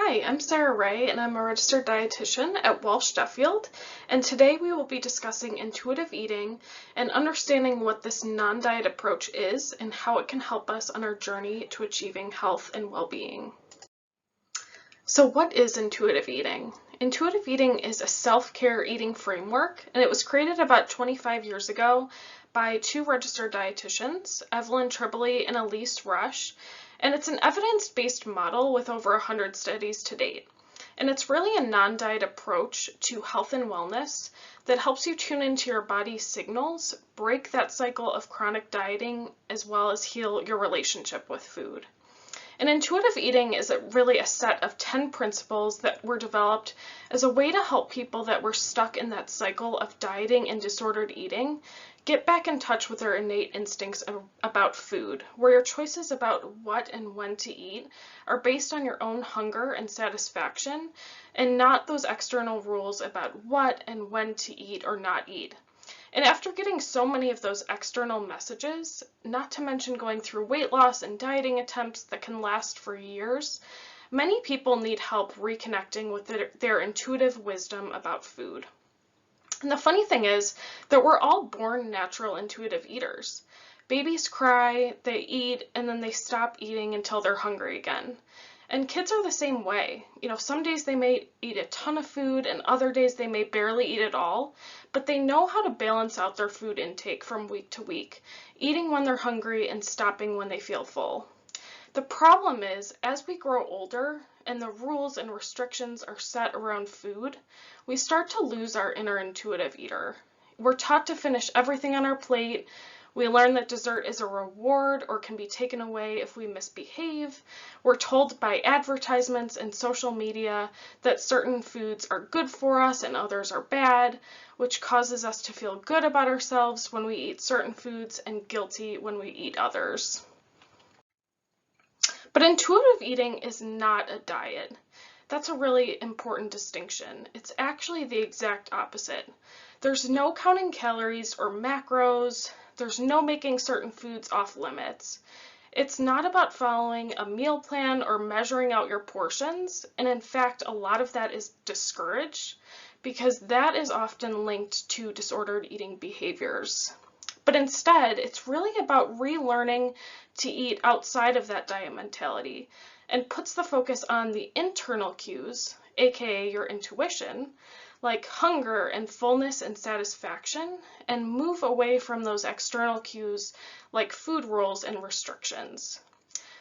Hi, I'm Sarah Ray, and I'm a registered dietitian at Walsh Duffield, and today we will be discussing intuitive eating and understanding what this non-diet approach is and how it can help us on our journey to achieving health and well-being. So what is intuitive eating? Intuitive eating is a self-care eating framework, and it was created about 25 years ago by two registered dietitians, Evelyn Tribole and Elise Rush, and it's an evidence-based model with over 100 studies to date. And it's really a non-diet approach to health and wellness that helps you tune into your body's signals, break that cycle of chronic dieting, as well as heal your relationship with food. And intuitive eating is really a set of 10 principles that were developed as a way to help people that were stuck in that cycle of dieting and disordered eating get back in touch with their innate instincts about food, where your choices about what and when to eat are based on your own hunger and satisfaction, and not those external rules about what and when to eat or not eat. And after getting so many of those external messages, not to mention going through weight loss and dieting attempts that can last for years, many people need help reconnecting with their intuitive wisdom about food. And the funny thing is that we're all born natural intuitive eaters. Babies cry, they eat, and then they stop eating until they're hungry again. And kids are the same way. Some days they may eat a ton of food and other days they may barely eat at all, but they know how to balance out their food intake from week to week, eating when they're hungry and stopping when they feel full. The problem is, as we grow older and the rules and restrictions are set around food, we start to lose our inner intuitive eater. We're taught to finish everything on our plate. We learn that dessert is a reward or can be taken away if we misbehave. We're told by advertisements and social media that certain foods are good for us and others are bad, which causes us to feel good about ourselves when we eat certain foods and guilty when we eat others. But intuitive eating is not a diet. That's a really important distinction. It's actually the exact opposite. There's no counting calories or macros. There's no making certain foods off limits. It's not about following a meal plan or measuring out your portions. And in fact, a lot of that is discouraged because that is often linked to disordered eating behaviors. But instead, it's really about relearning to eat outside of that diet mentality and puts the focus on the internal cues, aka your intuition, like hunger and fullness and satisfaction, and move away from those external cues like food rules and restrictions.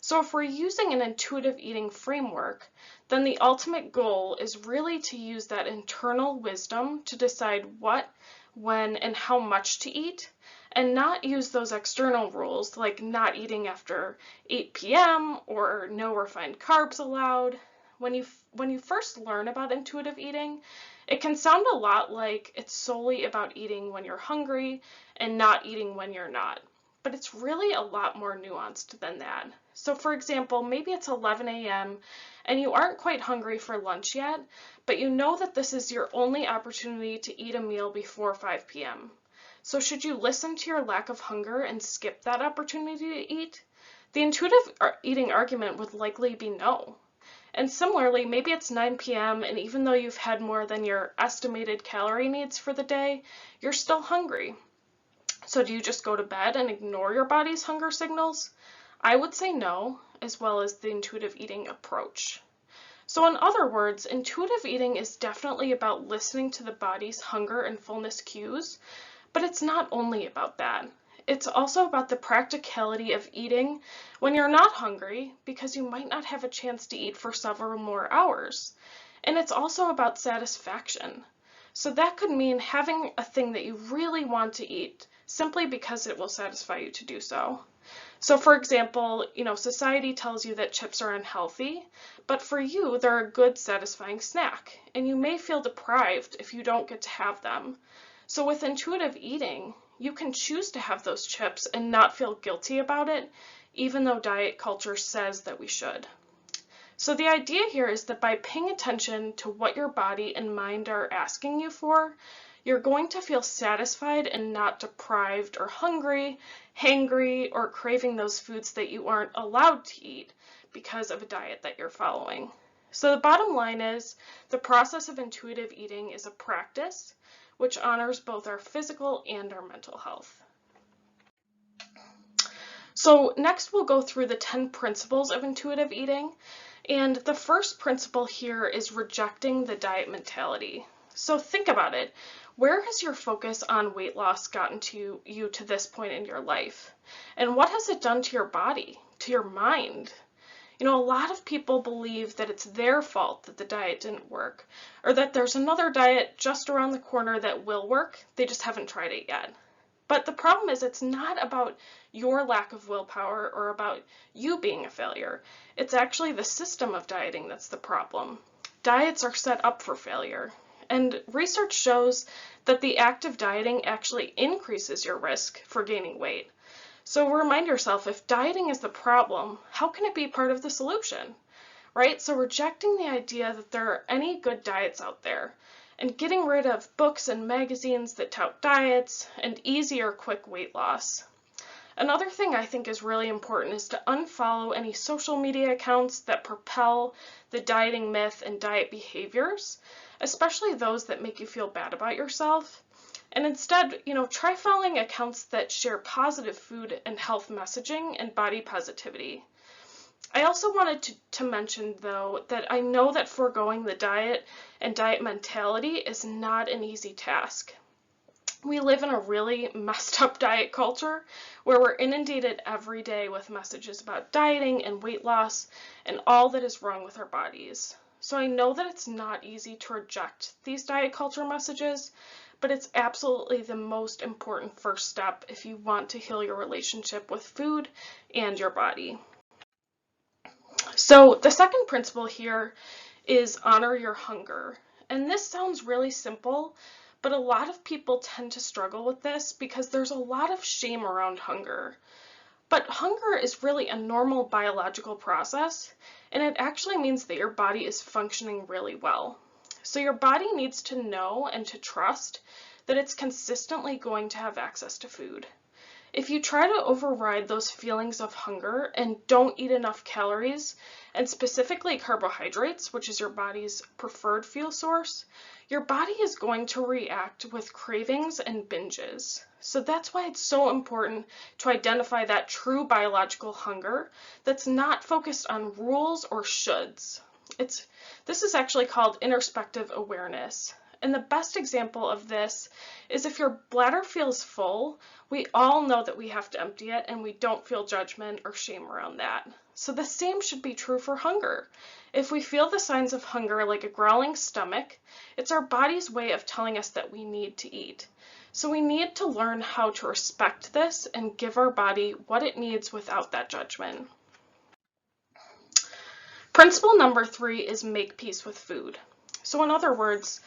So if we're using an intuitive eating framework, then the ultimate goal is really to use that internal wisdom to decide what, when, and how much to eat, and not use those external rules like not eating after 8 p.m. or no refined carbs allowed. When you first learn about intuitive eating, it can sound a lot like it's solely about eating when you're hungry and not eating when you're not. But it's really a lot more nuanced than that. So for example, maybe it's 11 a.m. and you aren't quite hungry for lunch yet, but you know that this is your only opportunity to eat a meal before 5 p.m. So should you listen to your lack of hunger and skip that opportunity to eat? The intuitive eating argument would likely be no. And similarly, maybe it's 9 p.m. and even though you've had more than your estimated calorie needs for the day, you're still hungry. So do you just go to bed and ignore your body's hunger signals? I would say no, as well as the intuitive eating approach. So in other words, intuitive eating is definitely about listening to the body's hunger and fullness cues, but it's not only about that. It's also about the practicality of eating when you're not hungry because you might not have a chance to eat for several more hours. And it's also about satisfaction. So that could mean having a thing that you really want to eat simply because it will satisfy you to do so. So for example, society tells you that chips are unhealthy, but for you, they're a good, satisfying snack, and you may feel deprived if you don't get to have them. So with intuitive eating, you can choose to have those chips and not feel guilty about it, even though diet culture says that we should. So the idea here is that by paying attention to what your body and mind are asking you for, you're going to feel satisfied and not deprived or hungry, hangry, or craving those foods that you aren't allowed to eat because of a diet that you're following. So the bottom line is the process of intuitive eating is a practice which honors both our physical and our mental health. So next we'll go through the 10 principles of intuitive eating. And the first principle here is rejecting the diet mentality. So think about it. Where has your focus on weight loss gotten to you to this point in your life? And what has it done to your body, to your mind? You know, a lot of people believe that it's their fault that the diet didn't work, or that there's another diet just around the corner that will work, they just haven't tried it yet. But the problem is it's not about your lack of willpower or about you being a failure. It's actually the system of dieting that's the problem. Diets are set up for failure. And research shows that the act of dieting actually increases your risk for gaining weight. So remind yourself, if dieting is the problem, how can it be part of the solution? Right? So rejecting the idea that there are any good diets out there, and getting rid of books and magazines that tout diets and easy or quick weight loss. Another thing I think is really important is to unfollow any social media accounts that propel the dieting myth and diet behaviors, especially those that make you feel bad about yourself. And instead, try following accounts that share positive food and health messaging and body positivity. I also wanted to mention, though, that I know that foregoing the diet and diet mentality is not an easy task. We live in a really messed up diet culture where we're inundated every day with messages about dieting and weight loss and all that is wrong with our bodies. So I know that it's not easy to reject these diet culture messages, but it's absolutely the most important first step if you want to heal your relationship with food and your body. So the second principle here is honor your hunger. And this sounds really simple, but a lot of people tend to struggle with this because there's a lot of shame around hunger. But hunger is really a normal biological process, and it actually means that your body is functioning really well. So your body needs to know and to trust that it's consistently going to have access to food. If you try to override those feelings of hunger and don't eat enough calories, and specifically carbohydrates, which is your body's preferred fuel source, your body is going to react with cravings and binges. So that's why it's so important to identify that true biological hunger that's not focused on rules or shoulds. This is actually called introspective awareness. And the best example of this is if your bladder feels full, we all know that we have to empty it, and we don't feel judgment or shame around that. So the same should be true for hunger. If we feel the signs of hunger like a growling stomach, it's our body's way of telling us that we need to eat. So we need to learn how to respect this and give our body what it needs without that judgment. Principle number 3 is make peace with food. So in other words,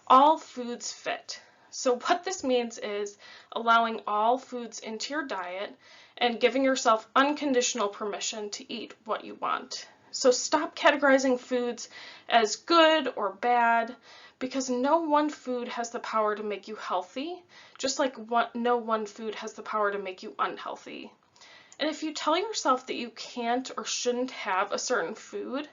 all foods fit. So what this means is allowing all foods into your diet and giving yourself unconditional permission to eat what you want. So stop categorizing foods as good or bad, because no one food has the power to make you healthy, just like no one food has the power to make you unhealthy. And if you tell yourself that you can't or shouldn't have a certain food,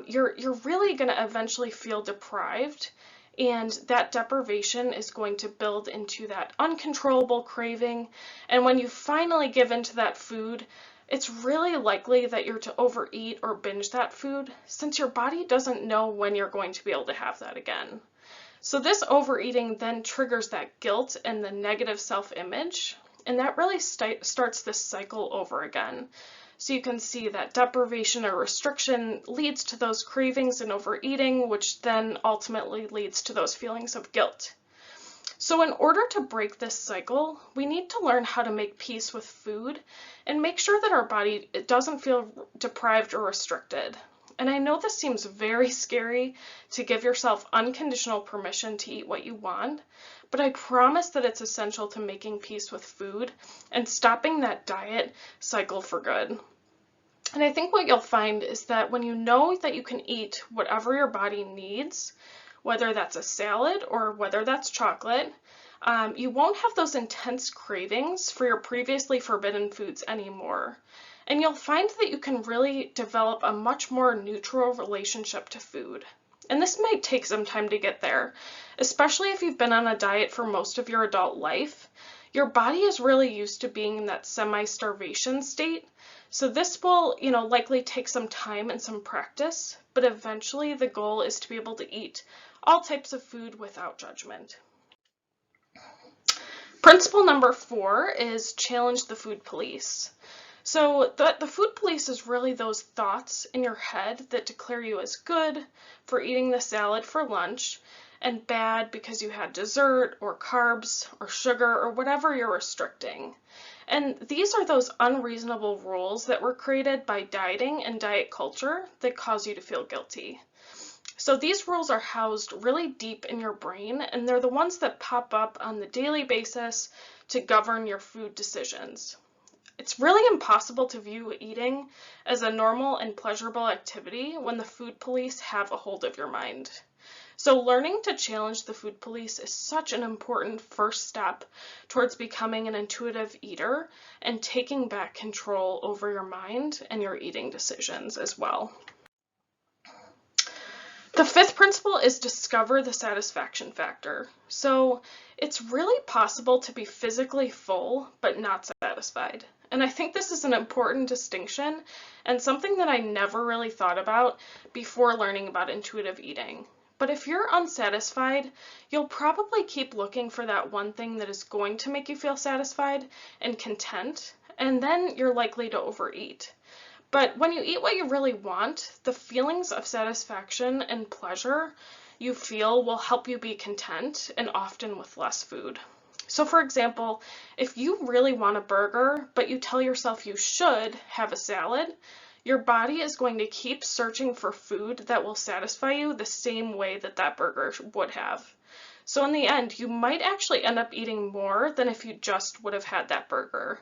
you're really going to eventually feel deprived, and that deprivation is going to build into that uncontrollable craving. And when you finally give into that food, it's really likely that you're to overeat or binge that food, since your body doesn't know when you're going to be able to have that again. So this overeating then triggers that guilt and the negative self-image, and that really starts this cycle over again. So you can see that deprivation or restriction leads to those cravings and overeating, which then ultimately leads to those feelings of guilt. So in order to break this cycle, we need to learn how to make peace with food and make sure that our body doesn't feel deprived or restricted. And I know this seems very scary to give yourself unconditional permission to eat what you want, but I promise that it's essential to making peace with food and stopping that diet cycle for good. And I think what you'll find is that when you know that you can eat whatever your body needs, whether that's a salad or whether that's chocolate, you won't have those intense cravings for your previously forbidden foods anymore. And you'll find that you can really develop a much more neutral relationship to food. And this might take some time to get there, especially if you've been on a diet for most of your adult life. Your body is really used to being in that semi-starvation state. So this will, likely take some time and some practice, but eventually the goal is to be able to eat all types of food without judgment. Principle number 4 is challenge the food police. So the food police is really those thoughts in your head that declare you as good for eating the salad for lunch and bad because you had dessert or carbs or sugar or whatever you're restricting. And these are those unreasonable rules that were created by dieting and diet culture that cause you to feel guilty. So these rules are housed really deep in your brain, and they're the ones that pop up on the daily basis to govern your food decisions. It's really impossible to view eating as a normal and pleasurable activity when the food police have a hold of your mind. So learning to challenge the food police is such an important first step towards becoming an intuitive eater and taking back control over your mind and your eating decisions as well. The 5th principle is discover the satisfaction factor. So it's really possible to be physically full but not satisfied. And I think this is an important distinction and something that I never really thought about before learning about intuitive eating. But if you're unsatisfied, you'll probably keep looking for that one thing that is going to make you feel satisfied and content, and then you're likely to overeat. But when you eat what you really want, the feelings of satisfaction and pleasure you feel will help you be content and often with less food. So for example, if you really want a burger, but you tell yourself you should have a salad, your body is going to keep searching for food that will satisfy you the same way that that burger would have. So in the end, you might actually end up eating more than if you just would have had that burger.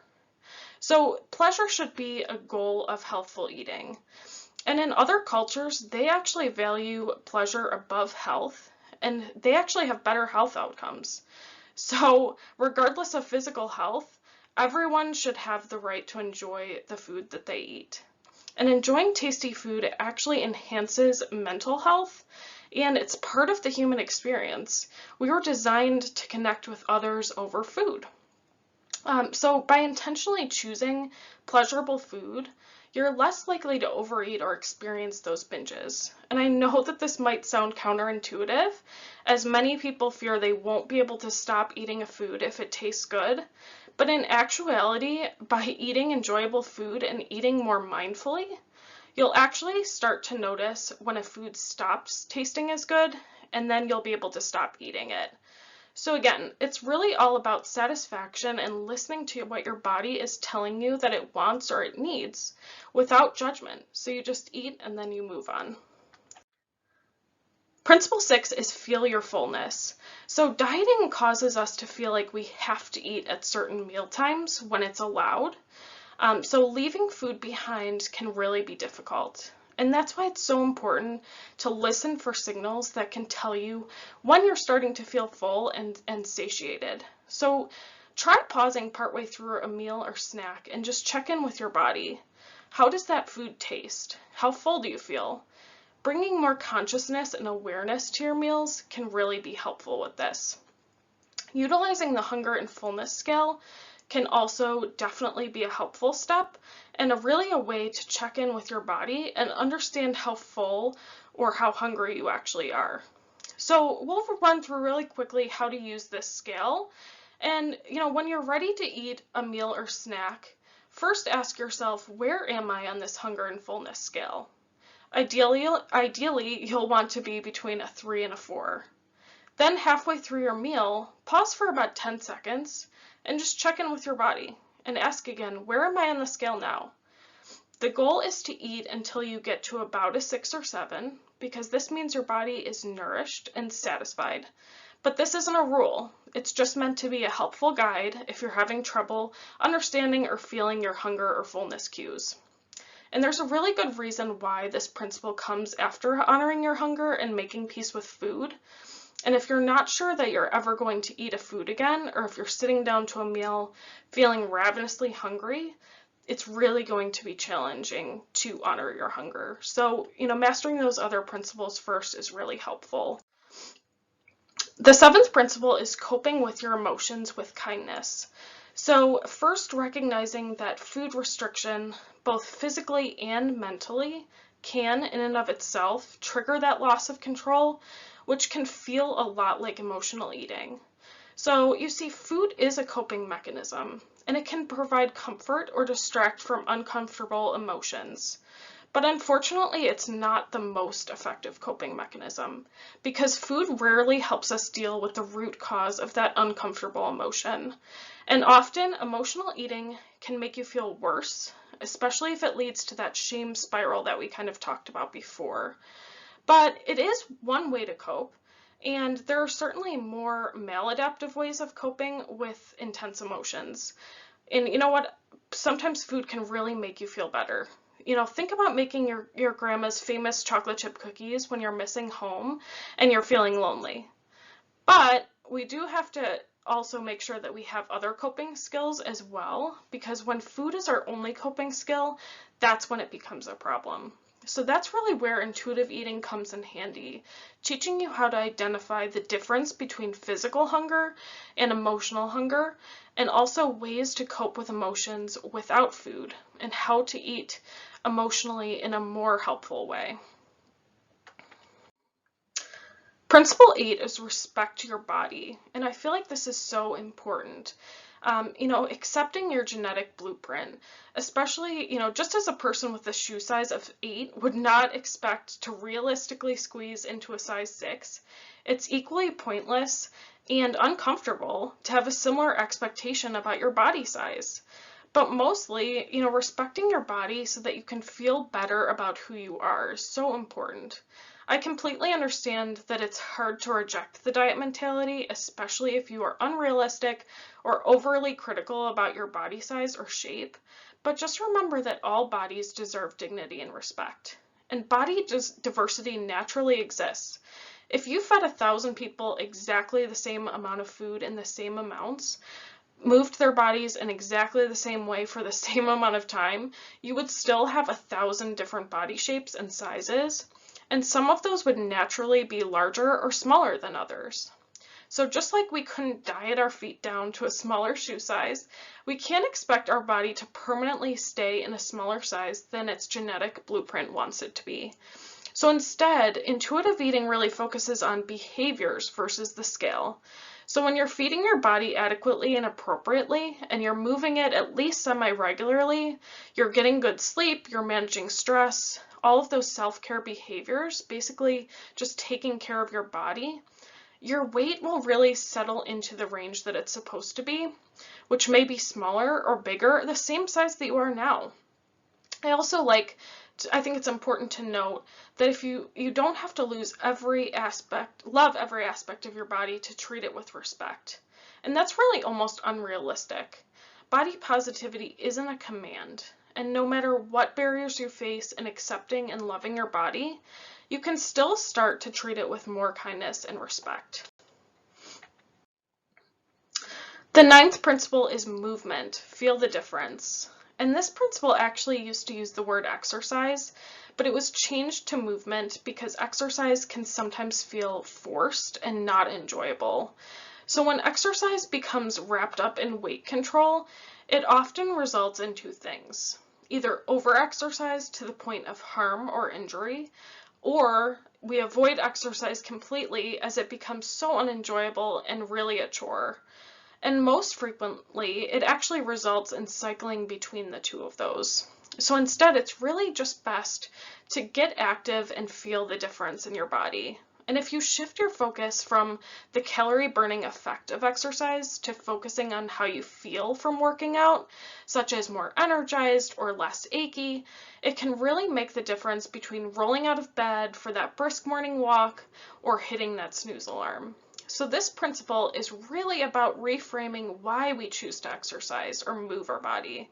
So pleasure should be a goal of healthful eating. And in other cultures, they actually value pleasure above health, and they actually have better health outcomes. So regardless of physical health, everyone should have the right to enjoy the food that they eat. And enjoying tasty food actually enhances mental health, and it's part of the human experience. We were designed to connect with others over food. So by intentionally choosing pleasurable food, you're less likely to overeat or experience those binges. And I know that this might sound counterintuitive, as many people fear they won't be able to stop eating a food if it tastes good. But in actuality, by eating enjoyable food and eating more mindfully, you'll actually start to notice when a food stops tasting as good, and then you'll be able to stop eating it. So again, it's really all about satisfaction and listening to what your body is telling you that it wants or it needs without judgment. So you just eat and then you move on. Principle 6 is feel your fullness. So dieting causes us to feel like we have to eat at certain meal times when it's allowed. So leaving food behind can really be difficult. And that's why it's so important to listen for signals that can tell you when you're starting to feel full and satiated. So try pausing partway through a meal or snack and just check in with your body. How does that food taste? How full do you feel? Bringing more consciousness and awareness to your meals can really be helpful with this. Utilizing the hunger and fullness scale can also definitely be a helpful step and really a way to check in with your body and understand how full or how hungry you actually are. So we'll run through really quickly how to use this scale. And when you're ready to eat a meal or snack, first ask yourself, where am I on this hunger and fullness scale? Ideally, you'll want to be between a 3 and a 4. Then halfway through your meal, pause for about 10 seconds and just check in with your body and ask again, where am I on the scale now? The goal is to eat until you get to about a 6 or 7, because this means your body is nourished and satisfied. But this isn't a rule. It's just meant to be a helpful guide if you're having trouble understanding or feeling your hunger or fullness cues. And there's a really good reason why this principle comes after honoring your hunger and making peace with food. And if you're not sure that you're ever going to eat a food again, or if you're sitting down to a meal feeling ravenously hungry, it's really going to be challenging to honor your hunger. So, mastering those other principles first is really helpful. The seventh principle is coping with your emotions with kindness. So first, recognizing that food restriction, both physically and mentally, can in and of itself trigger that loss of control, which can feel a lot like emotional eating. So you see, food is a coping mechanism, and it can provide comfort or distract from uncomfortable emotions. But unfortunately, it's not the most effective coping mechanism, because food rarely helps us deal with the root cause of that uncomfortable emotion. And often, emotional eating can make you feel worse, especially if it leads to that shame spiral that we kind of talked about before. But it is one way to cope, and there are certainly more maladaptive ways of coping with intense emotions. And you know what? Sometimes food can really make you feel better. Think about making your grandma's famous chocolate chip cookies when you're missing home and you're feeling lonely. But we do have to also make sure that we have other coping skills as well, because when food is our only coping skill, that's when it becomes a problem. So that's really where intuitive eating comes in handy, teaching you how to identify the difference between physical hunger and emotional hunger, and also ways to cope with emotions without food, and how to eat emotionally in a more helpful way. Principle 8 is respect your body, and I feel like this is so important. Accepting your genetic blueprint, especially, just as a person with a shoe size of 8 would not expect to realistically squeeze into a size 6, it's equally pointless and uncomfortable to have a similar expectation about your body size. But mostly, respecting your body so that you can feel better about who you are is so important. I completely understand that it's hard to reject the diet mentality, especially if you are unrealistic or overly critical about your body size or shape. But just remember that all bodies deserve dignity and respect. And body diversity naturally exists. If you fed 1,000 people exactly the same amount of food in the same amounts, moved their bodies in exactly the same way for the same amount of time, you would still have 1,000 different body shapes and sizes, and some of those would naturally be larger or smaller than others. So just like we couldn't diet our feet down to a smaller shoe size, we can't expect our body to permanently stay in a smaller size than its genetic blueprint wants it to be. So instead, intuitive eating really focuses on behaviors versus the scale. So when you're feeding your body adequately and appropriately, and you're moving it at least semi-regularly, you're getting good sleep, you're managing stress, all of those self-care behaviors, basically just taking care of your body, your weight will really settle into the range that it's supposed to be, which may be smaller or bigger, the same size that you are now. I think it's important to note that if you don't have to love every aspect of your body to treat it with respect. And that's really almost unrealistic. Body positivity isn't a command, and no matter what barriers you face in accepting and loving your body, you can still start to treat it with more kindness and respect. The ninth principle is movement. Feel the difference. And this principle actually used to use the word exercise, but it was changed to movement because exercise can sometimes feel forced and not enjoyable. So when exercise becomes wrapped up in weight control, it often results in two things. Either over-exercise to the point of harm or injury, or we avoid exercise completely as it becomes so unenjoyable and really a chore. And most frequently, it actually results in cycling between the two of those. So instead, it's really just best to get active and feel the difference in your body. And if you shift your focus from the calorie burning effect of exercise to focusing on how you feel from working out, such as more energized or less achy, it can really make the difference between rolling out of bed for that brisk morning walk or hitting that snooze alarm. So this principle is really about reframing why we choose to exercise or move our body,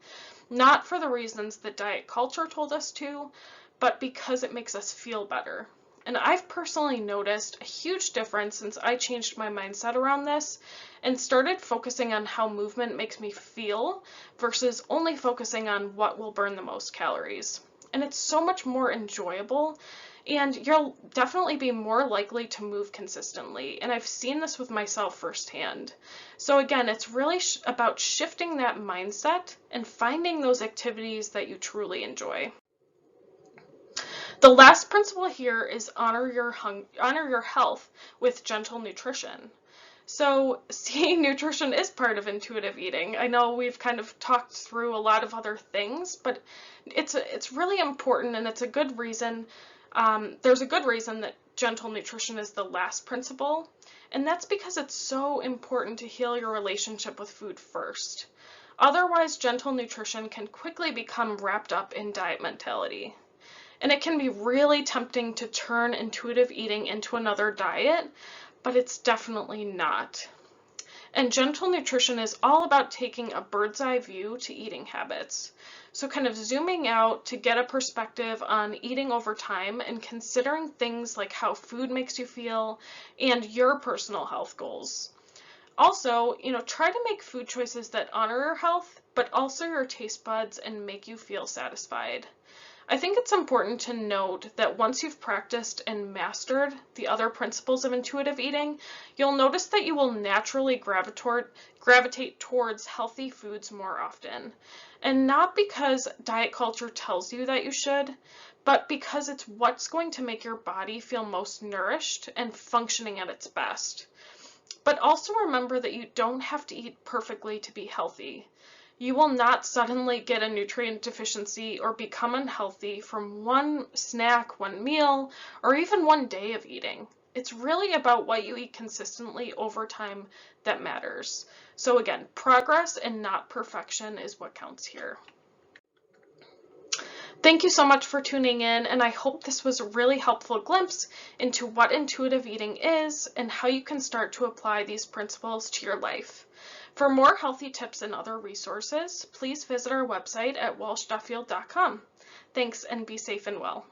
not for the reasons that diet culture told us to, but because it makes us feel better. And I've personally noticed a huge difference since I changed my mindset around this and started focusing on how movement makes me feel versus only focusing on what will burn the most calories. And it's so much more enjoyable, and you'll definitely be more likely to move consistently. And I've seen this with myself firsthand. So again, it's really about shifting that mindset and finding those activities that you truly enjoy. The last principle here is honor your health with gentle nutrition. So seeing nutrition is part of intuitive eating. I know we've kind of talked through a lot of other things, but it's really important, and it's a good reason. There's a good reason that gentle nutrition is the last principle, and that's because it's so important to heal your relationship with food first. Otherwise, gentle nutrition can quickly become wrapped up in diet mentality. And it can be really tempting to turn intuitive eating into another diet, but it's definitely not. And gentle nutrition is all about taking a bird's eye view to eating habits. So kind of zooming out to get a perspective on eating over time and considering things like how food makes you feel and your personal health goals. Also, try to make food choices that honor your health, but also your taste buds and make you feel satisfied. I think it's important to note that once you've practiced and mastered the other principles of intuitive eating, you'll notice that you will naturally gravitate towards healthy foods more often. And not because diet culture tells you that you should, but because it's what's going to make your body feel most nourished and functioning at its best. But also remember that you don't have to eat perfectly to be healthy. You will not suddenly get a nutrient deficiency or become unhealthy from one snack, one meal, or even one day of eating. It's really about what you eat consistently over time that matters. So again, progress and not perfection is what counts here. Thank you so much for tuning in, and I hope this was a really helpful glimpse into what intuitive eating is and how you can start to apply these principles to your life. For more healthy tips and other resources, please visit our website at walshduffield.com. Thanks, and be safe and well.